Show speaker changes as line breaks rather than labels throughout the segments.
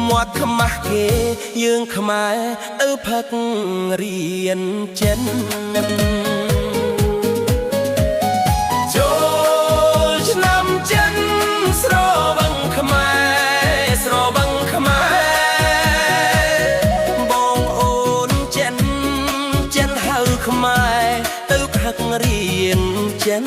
មាត់ខ្មាស់គេយើងខ្មែរទៅផឹករៀនចិនចូលឆ្នាំចិនស្រវឹងខ្មែរស្រវឹងខ្មែរបងអូនចិនចិនហៅខ្មែរទៅផឹករៀនចិន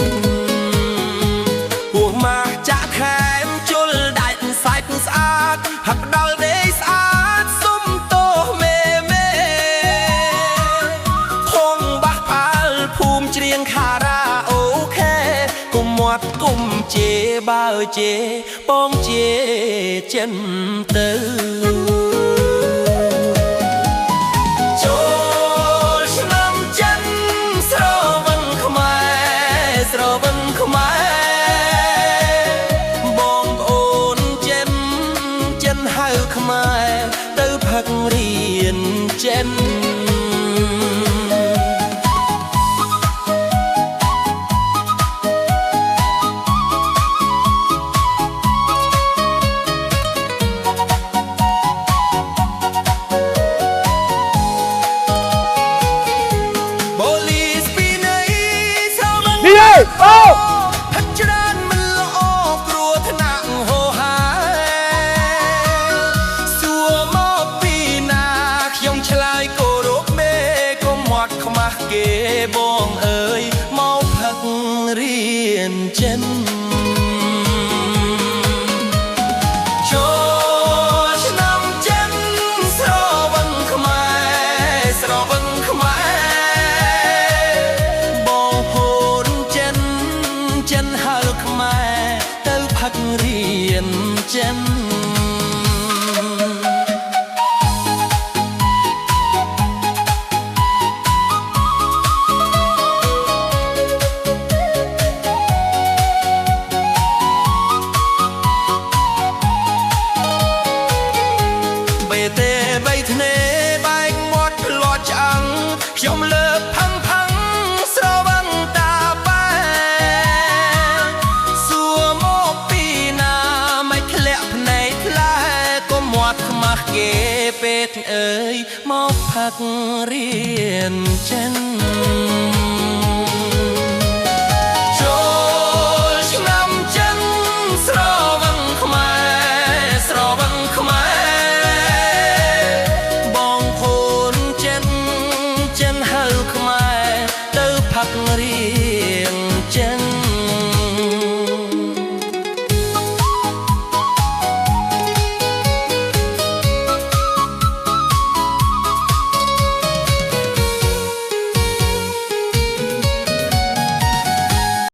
ពួកម៉ាស់ចាក់ខែមជុលដាច់សាច់ស្អាតហាក់ដល់ដេកស្អាតសុំតោមេមេធំបះផាលភូមិច្រៀងខារ៉ាអូខេគុំមាត់គុំជេបើជេបងជេចិនទៅចូលឆ្នាំចិនស្រវឹងខ្មែរស្រវឹងខ្មែរខ្មែរទៅផឹករៀនចិនបូលីសពីណៃស្រវឹងនេះអូគេបងអើយមកផឹករៀនចិនចូលឆ្នាំចិនស្រវឹងខ្មែរស្រវឹងខ្មែរបងប្អូនចិនចិនហៅខ្មែរទៅផឹករៀនចិនទេបីធ្នេបែកមាត់ផ្លាត់ឆ្អឹងខ្ញុំលើកផឹងផឹងស្រវឹងតាបែសួរមកពីណាមិនធ្លាក់ភ្នែកថ្លែក៏មាត់ខ្មាស់គេពេកអើយមកផឹករៀនចិន